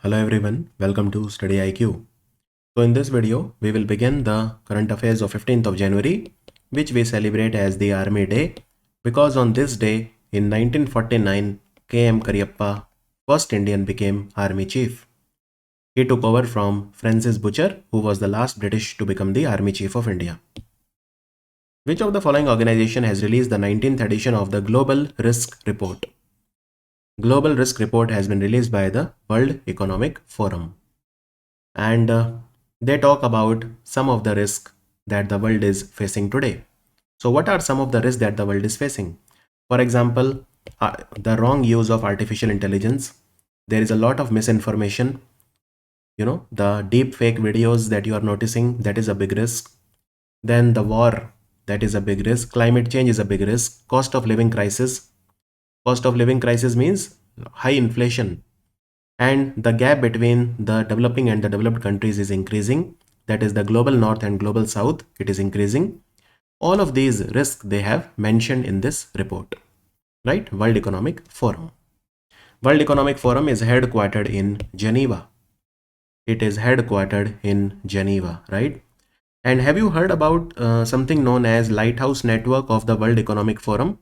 Hello everyone, welcome to StudyIQ. So in this video, we will begin the current affairs of 15th of January, which we celebrate as the Army Day, because on this day in 1949, K.M. Cariappa, first Indian, became Army Chief. He took over from Francis Butcher, who was the last British to become the Army Chief of India. Which of the following organization has released the 19th edition of the Global Risk Report? Global Risk Report has been released by the World Economic Forum. And they talk about some of the risks that the world is facing today. So what are some of the risks that the world is facing? For example, the wrong use of artificial intelligence. There is a lot of misinformation. The deep fake videos that you are noticing, that is a big risk. Then the war, that is a big risk. Climate change is a big risk. Cost of living crisis. Cost of living crisis means high inflation. And the gap between the developing and the developed countries is increasing. That is the global north and global south, it is increasing. All of these risks they have mentioned in this report, right? World Economic Forum. World Economic Forum is headquartered in Geneva. It is headquartered in Geneva, right? And have you heard about something known as Lighthouse Network of the World Economic Forum?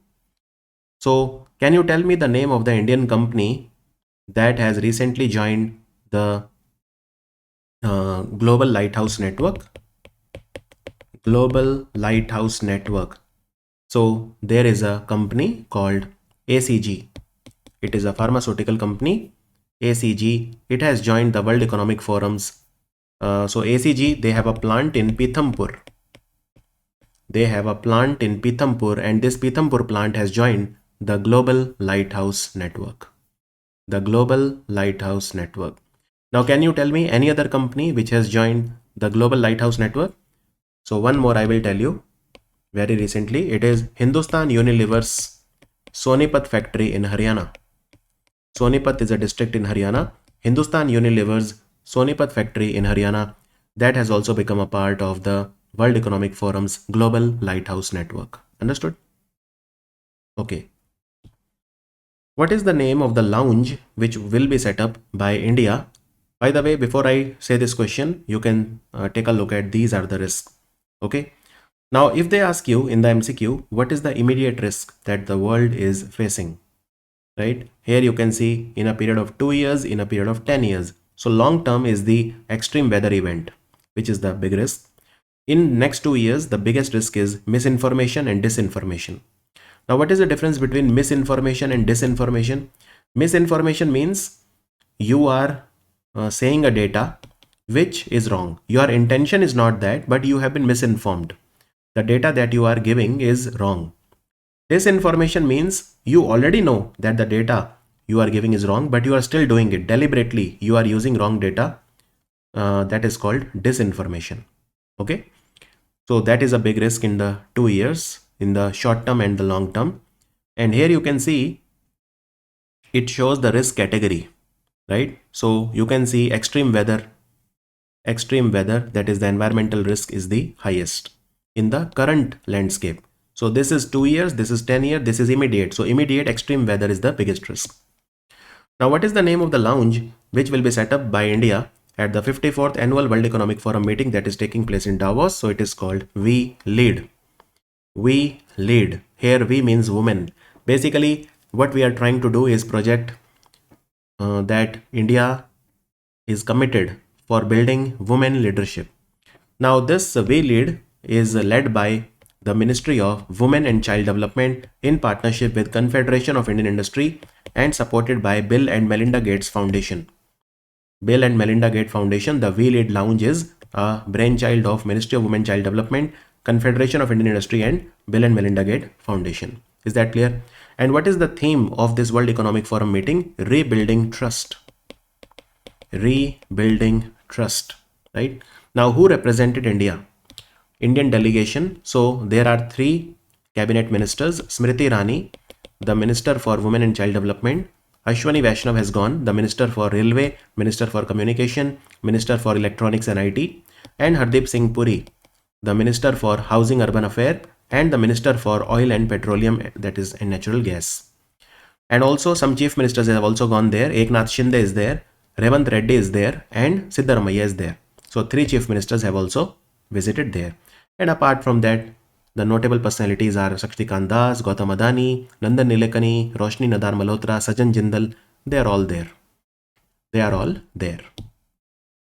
So can you tell me the name of the Indian company that has recently joined the Global Lighthouse Network? Global Lighthouse Network. So there is a company called ACG. It is a pharmaceutical company, ACG. It has joined the World Economic Forum's. So ACG, they have a plant in Pithampur. They have a plant in Pithampur, and this Pithampur plant has joined the Global Lighthouse Network. The Global Lighthouse Network. Now, can you tell me any other company which has joined the Global Lighthouse Network? So one more I will tell you very recently. It is Hindustan Unilever's Sonipat factory in Haryana. Sonipat is a district in Haryana. Hindustan Unilever's Sonipat factory in Haryana, that has also become a part of the World Economic Forum's Global Lighthouse Network. Understood? Okay. What is the name of the lounge which will be set up by India? By the way, before I say this question, you can take a look at these are the risks. Okay. Now, if they ask you in the MCQ, what is the immediate risk that the world is facing? Right? Here you can see in a period of 2 years, in a period of 10 years. So long term is the extreme weather event, which is the big risk. In next 2 years, the biggest risk is misinformation and disinformation. Now, what is the difference between misinformation and disinformation? Misinformation means you are saying a data which is wrong. Your intention is not that, but you have been misinformed. The data that you are giving is wrong. Disinformation means you already know that the data you are giving is wrong, but you are still doing it deliberately. You are using wrong data. That is called disinformation. Okay. So that is a big risk in the 2 years, in the short term and the long term. And here you can see it shows the risk category, right? So you can see extreme weather, that is the environmental risk, is the highest in the current landscape. So this is 2 years, this is 10 years, this is immediate. So immediate extreme weather is the biggest risk. Now, what is the name of the lounge which will be set up by India at the 54th Annual World Economic Forum meeting that is taking place in Davos? So it is called We Lead. We Lead. Here we means women. Basically, what we are trying to do is project that India is committed for building women leadership. Now, this We Lead is led by the Ministry of Women and Child Development in partnership with Confederation of Indian Industry and supported by Bill and Melinda Gates Foundation. Bill and Melinda Gates Foundation, the We Lead Lounge is a brainchild of Ministry of Women and Child Development, Confederation of Indian Industry and Bill and Melinda Gates Foundation. Is that clear? And what is the theme of this World Economic Forum meeting? Rebuilding trust. Rebuilding trust, right? Now, who represented India? Indian delegation. So there are 3 cabinet ministers. Smriti Irani, the Minister for Women and Child Development. Ashwani Vaishnav has gone, the Minister for Railway, Minister for Communication, Minister for Electronics and IT. And Hardeep Singh Puri, the Minister for Housing, Urban Affairs, and the Minister for Oil and Petroleum, that is and Natural Gas. And also some chief ministers have also gone there. Eknath Shinde is there. Revanth Reddy is there and Siddaramaiah is there. So 3 chief ministers have also visited there. And apart from that, the notable personalities are Shaktikant Das, Gautam Adani, Nandan Nilekani, Roshni Nadar Malhotra, Sajan Jindal. They are all there. They are all there.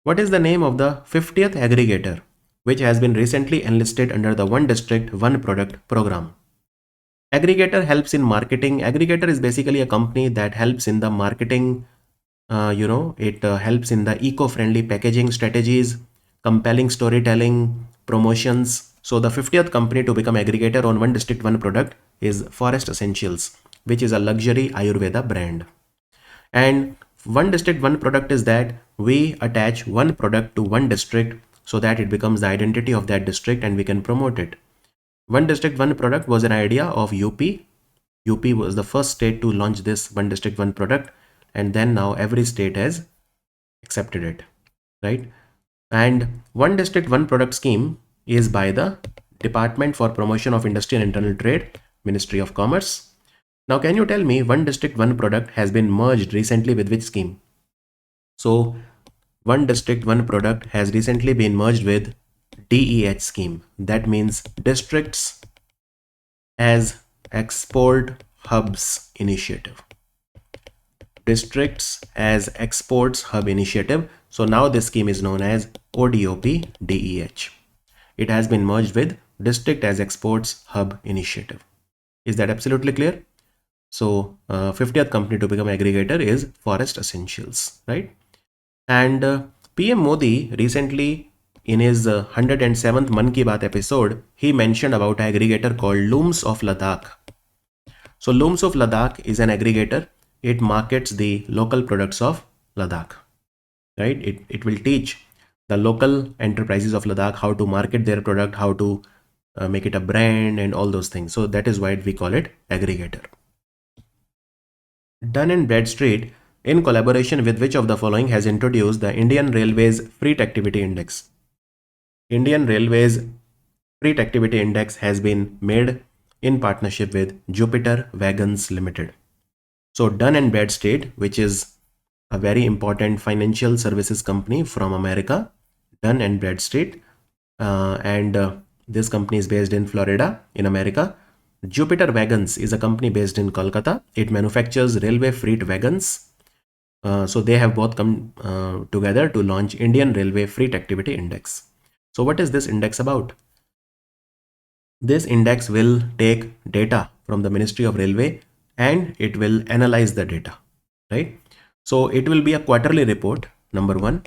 What is the name of the 50th aggregator which has been recently enlisted under the One District, One Product program? Aggregator helps in marketing. Aggregator is basically a company that helps in the marketing. It helps in the eco-friendly packaging strategies, compelling storytelling, promotions. So the 50th company to become aggregator on One District, One Product is Forest Essentials, which is a luxury Ayurveda brand. And One District, One Product is that we attach one product to one district so that it becomes the identity of that district and we can promote it. One District, One Product was an idea of UP. UP was the first state to launch this One District, One Product, and then now every state has accepted it, right? And One District, One Product scheme is by the Department for Promotion of Industry and Internal Trade, Ministry of Commerce. Now, can you tell me One District, One Product has been merged recently with which scheme? So, One District, One Product has recently been merged with DEH scheme. That means Districts as Export Hubs Initiative. Districts as Exports Hub Initiative. So now this scheme is known as ODOP DEH. It has been merged with District as Exports Hub Initiative. Is that absolutely clear? So 50th company to become aggregator is Forest Essentials, right? And PM Modi recently in his 107th Man Ki Baat episode, he mentioned about an aggregator called Looms of Ladakh. So Looms of Ladakh is an aggregator. It markets the local products of Ladakh, right? It will teach the local enterprises of Ladakh how to market their product, how to make it a brand and all those things. So that is why we call it aggregator. Dun & Bradstreet, in collaboration with which of the following, has introduced the Indian Railways Freight Activity Index? Indian Railways Freight Activity Index has been made in partnership with Jupiter Wagons Limited. So Dun & Bradstreet, which is a very important financial services company from America, Dun & Bradstreet, and this company is based in Florida in America. Jupiter Wagons is a company based in Kolkata. It manufactures railway freight wagons. So they have both come together to launch Indian Railway Freight Activity Index. So what is this index about? This index will take data from the Ministry of Railway and it will analyze the data, right? So it will be a quarterly report, number one.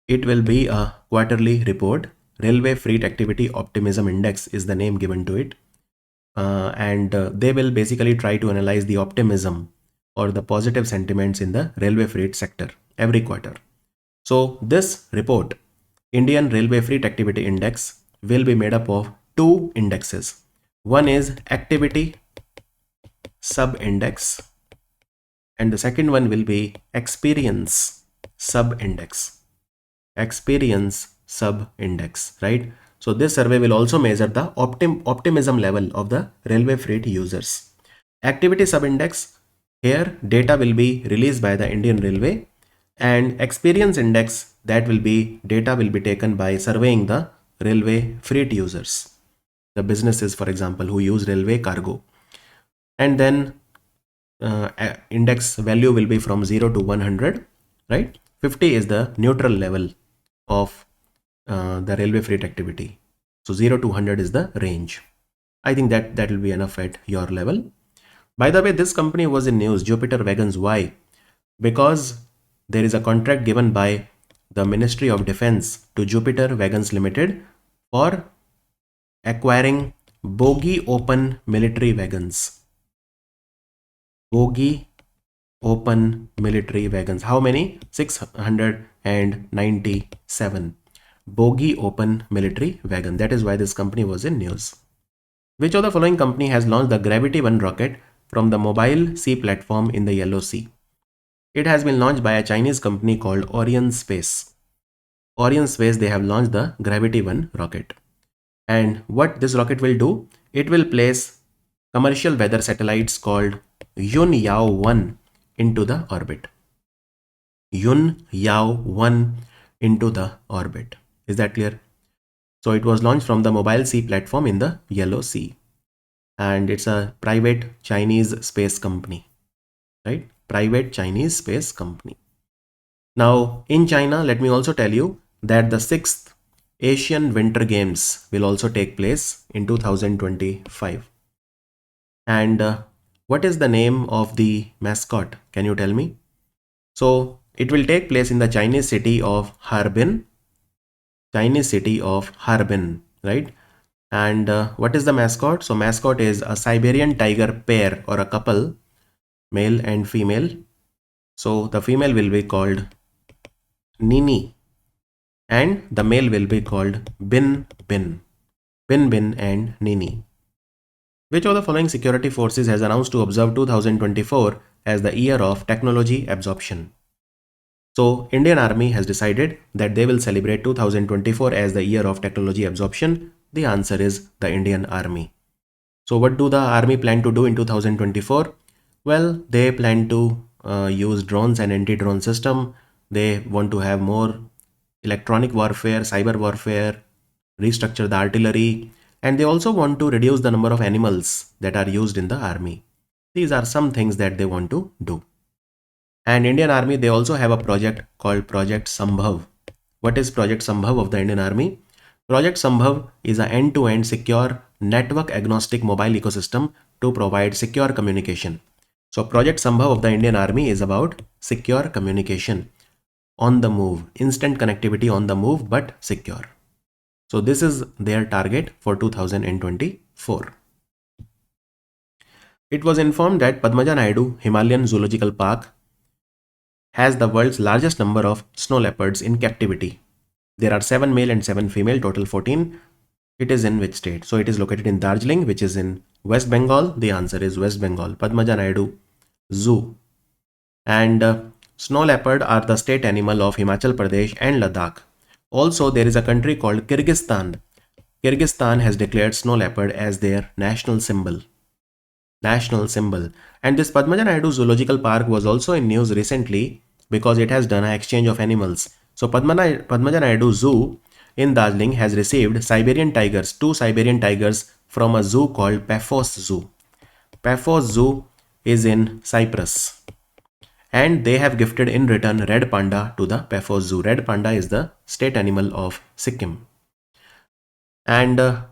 It will be a quarterly report. Railway Freight Activity Optimism Index is the name given to it. They will basically try to analyze the optimism or the positive sentiments in the railway freight sector every quarter. So this report, Indian Railway Freight Activity Index, will be made up of two indexes. One is Activity Sub-Index and the second one will be Experience Sub-Index. Experience Sub-Index, right? So this survey will also measure the optimism level of the railway freight users. Activity Sub-Index, here data will be released by the Indian Railway, and Experience Index, that will be data will be taken by surveying the railway freight users, the businesses for example who use railway cargo. And then index value will be from 0 to 100, right? 50 is the neutral level of the railway freight activity. So 0 to 100 is the range. I think that will be enough at your level. By the way, this company was in news, Jupiter Wagons. Why? Because there is a contract given by the Ministry of Defense to Jupiter Wagons Limited for acquiring bogie open military wagons. Bogie open military wagons. How many? 697. Bogie open military wagon. That is why this company was in news. Which of the following company has launched the Gravity 1 rocket from the Mobile Sea platform in the Yellow Sea? It has been launched by a Chinese company called Orion Space. Orion Space, they have launched the Gravity 1 rocket. And what this rocket will do? It will place commercial weather satellites called Yun Yao 1 into the orbit. Yun Yao 1 into the orbit. Is that clear? So it was launched from the Mobile Sea platform in the Yellow Sea. And it's a private Chinese space company, right? Private Chinese space company. Now in China, let me also tell you that the 6th Asian Winter Games will also take place in 2025. And what is the name of the mascot? Can you tell me? So it will take place in the Chinese city of Harbin. Chinese city of Harbin, right? And what is the mascot? So mascot is a Siberian tiger pair or a couple, male and female. So the female will be called Nini and the male will be called Bin Bin. Bin Bin and Nini. Which of the following security forces has announced to observe 2024 as the year of technology absorption? So Indian Army has decided that they will celebrate 2024 as the year of technology absorption. The answer is the Indian Army. So what do the army plan to do in 2024? Well, they plan to use drones and anti-drone system. They want to have more electronic warfare, cyber warfare, restructure the artillery, and they also want to reduce the number of animals that are used in the army. These are some things that they want to do. And Indian Army, they also have a project called Project Sambhav. What is Project Sambhav of the Indian Army? Project Sambhav is an end-to-end secure network agnostic mobile ecosystem to provide secure communication. So Project Sambhav of the Indian Army is about secure communication on the move, instant connectivity on the move, but secure. So this is their target for 2024. It was informed that Padmaja Naidu Himalayan Zoological Park has the world's largest number of snow leopards in captivity. There are 7 male and 7 female, total 14. It is in which state? So it is located in Darjeeling, which is in West Bengal. The answer is West Bengal, Padmaja Naidu Zoo. And snow leopard are the state animal of Himachal Pradesh and Ladakh. Also, there is a country called Kyrgyzstan. Kyrgyzstan has declared snow leopard as their national symbol. National symbol. And this Padmaja Naidu Zoological Park was also in news recently because it has done an exchange of animals. So Padmaja Naidu Zoo in Darjeeling has received Siberian tigers, 2 Siberian tigers from a zoo called Paphos Zoo. Paphos Zoo is in Cyprus. And they have gifted in return red panda to the Paphos Zoo. Red panda is the state animal of Sikkim. And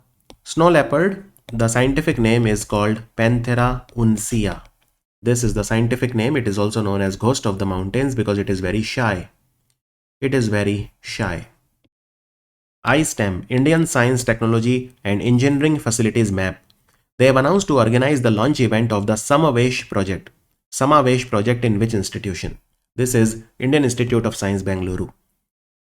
snow leopard, the scientific name is called Panthera uncea. This is the scientific name. It is also known as ghost of the mountains because it is very shy. It is very shy. iSTEM, Indian Science, Technology and Engineering Facilities Map. They have announced to organize the launch event of the Samavesh project. Samavesh project in which institution? This is Indian Institute of Science, Bangalore.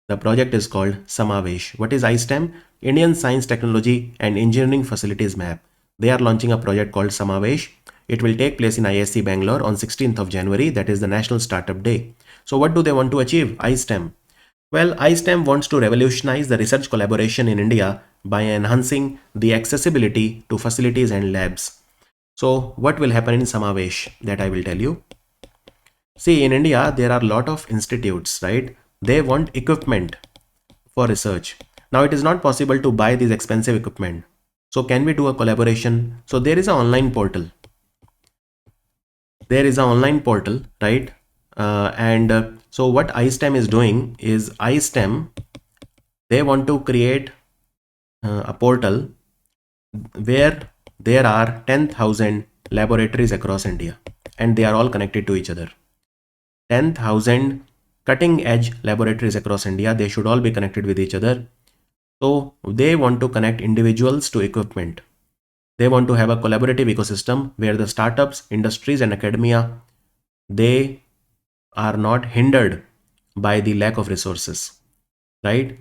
The project is called Samavesh. What is iSTEM? Indian Science, Technology and Engineering Facilities Map. They are launching a project called Samavesh. It will take place in ISC Bangalore on 16th of January. That is the National Startup Day. So what do they want to achieve? iSTEM. Well, iSTEM wants to revolutionize the research collaboration in India by enhancing the accessibility to facilities and labs. So what will happen in Samavesh? That I will tell you. See, in India, there are a lot of institutes, right? They want equipment for research. Now, it is not possible to buy these expensive equipment. So can we do a collaboration? So there is an online portal. There is an online portal, right? So what iSTEM is doing is iSTEM, they want to create a portal where there are 10,000 laboratories across India and they are all connected to each other. 10,000 cutting edge laboratories across India, they should all be connected with each other. So they want to connect individuals to equipment. They want to have a collaborative ecosystem where the startups, industries and academia, they are not hindered by the lack of resources, right?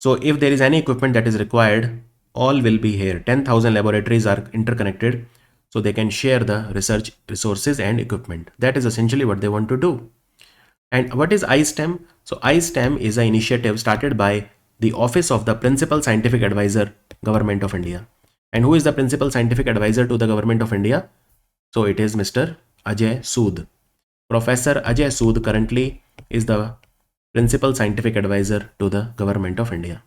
So if there is any equipment that is required, all will be here. 10,000 laboratories are interconnected, so they can share the research resources and equipment. That is essentially what they want to do. And what is iSTEM? So iSTEM is an initiative started by the Office of the Principal Scientific Advisor, Government of India. And who is the Principal Scientific Advisor to the Government of India? So it is Mr. Ajay Sood. Professor Ajay Sood currently is the principal scientific advisor to the government of India.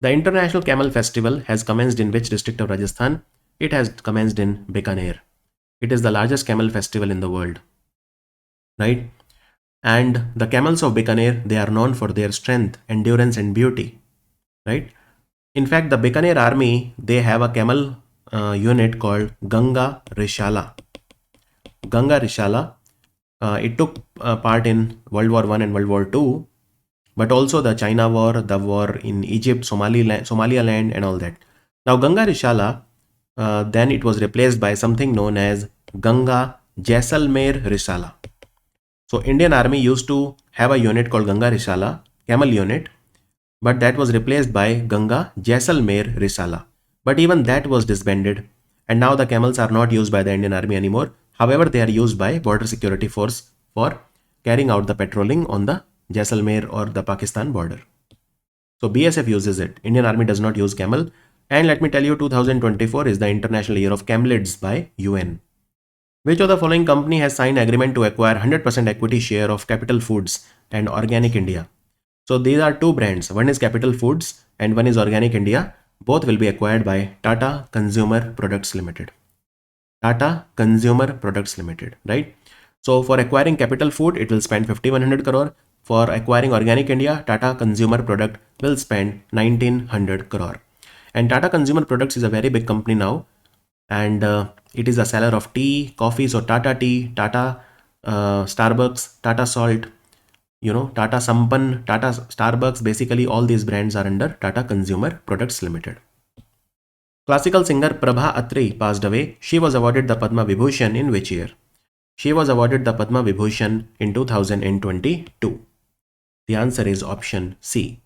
The International Camel Festival has commenced in which district of Rajasthan? It has commenced in Bikaner. It is the largest camel festival in the world, right? And the camels of Bikaner, they are known for their strength, endurance and beauty, right? In fact, the Bikaner army, they have a camel unit called Ganga Rishala. Ganga Rishala, it took part in World War I and World War II, but also the China War, the war in Egypt, Somaliland and all that. Now Ganga Rishala, then it was replaced by something known as Ganga Jaisalmer Rishala. So Indian Army used to have a unit called Ganga Rishala, camel unit, but that was replaced by Ganga Jaisalmer Risala. But even that was disbanded, and now the camels are not used by the Indian Army anymore. However, they are used by Border Security Force for carrying out the patrolling on the Jaisalmer or the Pakistan border. So BSF uses it. Indian Army does not use camel. And let me tell you, 2024 is the International Year of Camelids by UN. Which of the following company has signed agreement to acquire 100% equity share of Capital Foods and Organic India? So these are two brands. One is Capital Foods and one is Organic India. Both will be acquired by Tata Consumer Products Limited. Tata Consumer Products Limited, right? So for acquiring Capital Food, it will spend 5100 crore. For acquiring Organic India, Tata Consumer Product will spend 1900 crore. And Tata Consumer Products is a very big company now. And it is a seller of tea, coffee. So Tata Tea, Tata Starbucks, Tata Salt, Tata Sampann, Tata Starbucks, basically all these brands are under Tata Consumer Products Limited. Classical singer Prabha Atri passed away. She was awarded the Padma Vibhushan in which year? She was awarded the Padma Vibhushan in 2022. The answer is option C.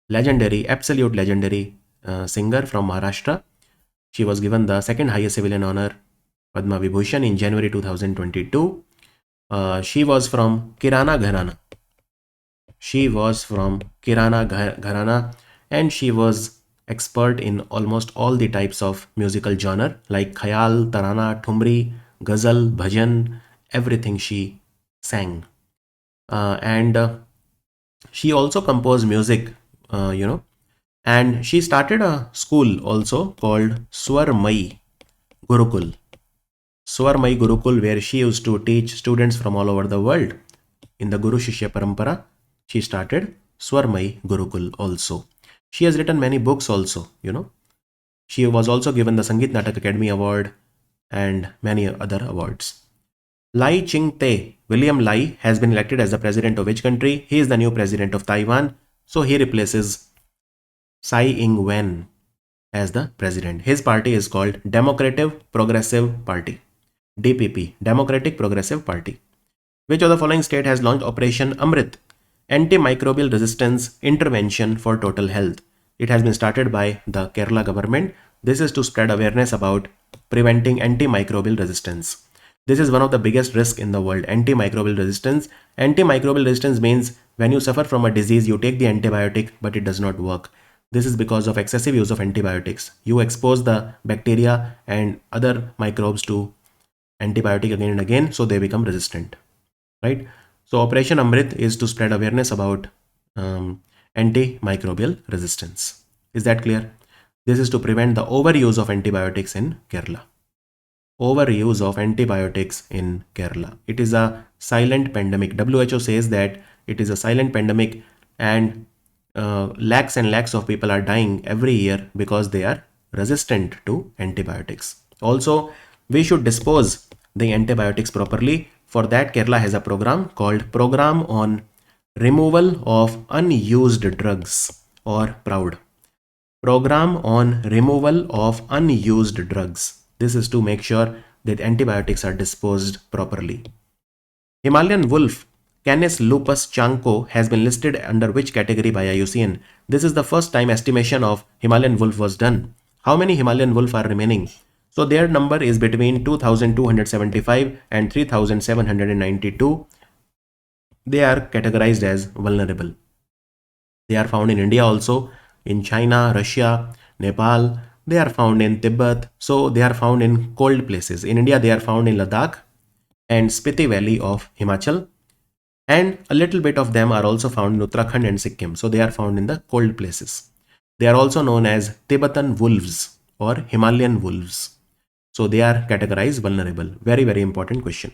Legendary, absolute legendary singer from Maharashtra. She was given the second highest civilian honor, Padma Vibhushan, in January 2022. She was from Kirana Gharana. She was from Kirana Gharana, and she was expert in almost all the types of musical genre like Khayal, Tarana, Thumri, Ghazal, Bhajan, everything she sang. And she also composed music, and she started a school also called Swarmai Gurukul. Swarmai Gurukul, where she used to teach students from all over the world. In the Guru Shishya Parampara, she started Swarmai Gurukul also. She has written many books also, She was also given the Sangeet Natak Academy Award and many other awards. Lai Ching-te, William Lai, has been elected as the president of which country? He is the new president of Taiwan. So he replaces Tsai Ing-wen as the president. His party is called Democratic Progressive Party. DPP, Democratic Progressive Party. Which of the following state has launched Operation Amrit, antimicrobial resistance intervention for total health? It has been started by the Kerala government. This is to spread awareness about preventing antimicrobial resistance. This is one of the biggest risks in the world, antimicrobial resistance. Antimicrobial resistance means when you suffer from a disease, you take the antibiotic, but it does not work. This is because of excessive use of antibiotics. You expose the bacteria and other microbes to antibiotic again and again, so they become resistant, right? So Operation Amrit is to spread awareness about antimicrobial resistance. Is that clear? This is to prevent the overuse of antibiotics in Kerala. Overuse of antibiotics in Kerala. It is a silent pandemic. WHO says that it is a silent pandemic, and lakhs and lakhs of people are dying every year because they are resistant to antibiotics. Also, we should dispose the antibiotics properly. For that, Kerala has a program called Program on Removal of Unused Drugs, or PROUD. Program on Removal of Unused Drugs. This is to make sure that antibiotics are disposed properly. Himalayan wolf Canis lupus chanco has been listed under which category by IUCN? This is the first time estimation of Himalayan wolf was done. How many Himalayan wolf are remaining? So their number is between 2275 and 3792. They are categorized as vulnerable. They are found in India also, in China, Russia, Nepal. They are found in Tibet. So they are found in cold places. In India, they are found in Ladakh and Spiti Valley of Himachal. And a little bit of them are also found in Uttarakhand and Sikkim. So they are found in the cold places. They are also known as Tibetan wolves or Himalayan wolves. So they are categorized vulnerable. Very, very important question.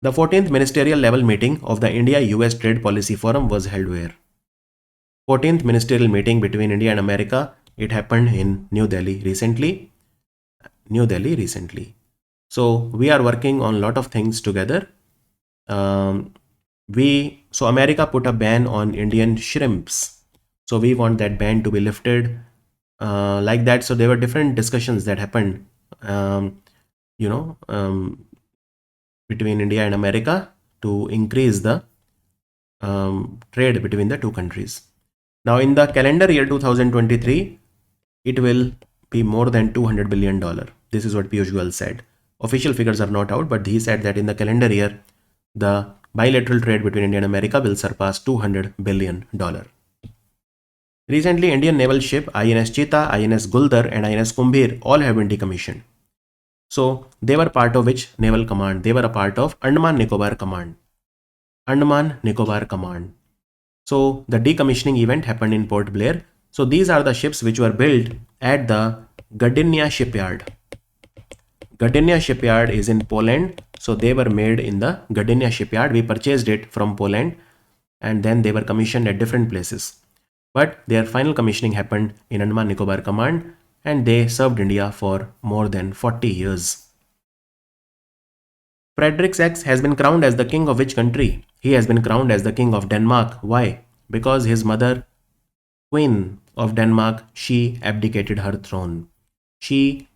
The 14th ministerial level meeting of the India-US Trade Policy Forum was held where? 14th ministerial meeting between India and America. It happened in New Delhi recently. So we are working on a lot of things together. So America put a ban on Indian shrimps. So we want that ban to be lifted like that. So there were different discussions that happened, between India and America to increase the trade between the two countries. Now in the calendar year 2023, it will be more than $200 billion. This is what Piyush Goyal said. Official figures are not out, but he said that in the calendar year, the bilateral trade between India and America will surpass $200 billion. Recently, Indian naval ship INS Cheetah, INS Guldar and INS Kumbhir all have been decommissioned. So they were part of which naval command? They were a part of Andaman Nicobar Command. So the decommissioning event happened in Port Blair. So these are the ships which were built at the Gdynia shipyard. Gdynia shipyard is in Poland. So they were made in the Gdynia shipyard. We purchased it from Poland and then they were commissioned at different places. But their final commissioning happened in Andaman Nicobar Command and they served India for more than 40 years. Frederick X has been crowned as the king of which country? He has been crowned as the king of Denmark. Why? Because his mother, Queen of Denmark, she abdicated her throne. She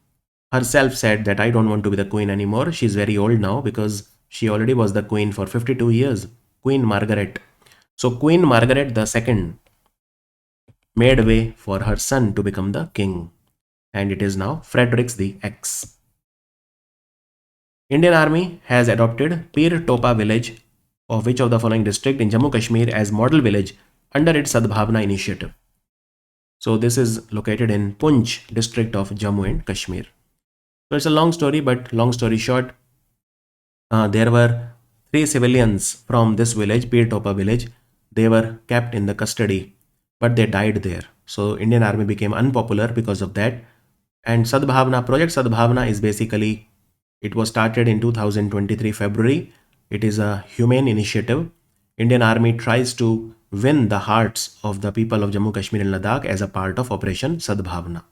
herself said that I don't want to be the queen anymore. She's very old now because she already was the queen for 52 years. Queen Margaret. So Queen Margaret II made way for her son to become the king. And it is now Frederick the X. Indian Army has adopted Pir Topa village of which of the following district in Jammu Kashmir as model village under its Sadbhavna initiative. So this is located in Poonch district of Jammu and Kashmir. So it's a long story, but long story short, there were 3 civilians from this village, Pir Topa village. They were kept in the custody, but they died there. So Indian Army became unpopular because of that. And Sadbhavna, Project Sadbhavna is basically, it was started in 2023 February. It is a humane initiative. Indian Army tries to win the hearts of the people of Jammu Kashmir and Ladakh as a part of Operation Sadbhavna.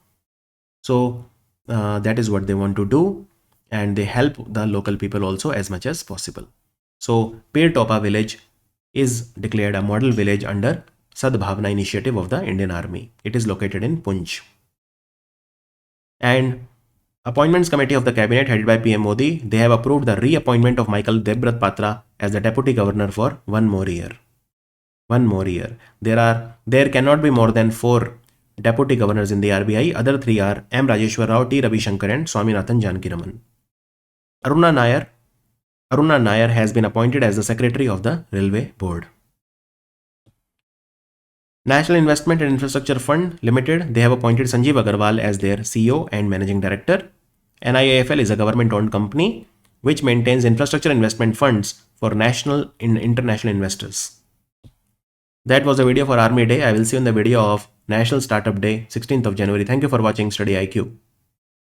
So that is what they want to do, and they help the local people also as much as possible. So Pir Topa village is declared a model village under Sadbhavna initiative of the Indian Army. It is located in Poonch. And Appointments Committee of the Cabinet headed by PM Modi, they have approved the reappointment of Michael Debrat Patra as the Deputy Governor for one more year. There cannot be more than 4 Deputy Governors in the RBI. Other 3 are M. Rajeshwar Rao, T. Ravi Shankar and Swaminathan Janakiraman. Aruna Nair has been appointed as the Secretary of the Railway Board. National Investment and Infrastructure Fund Limited, they have appointed Sanjeev Agarwal as their CEO and Managing Director. NIAFL is a government-owned company which maintains infrastructure investment funds for national and international investors. That was the video for Army Day. I will see you in the video of National Startup Day, 16th of January. Thank you for watching StudyIQ.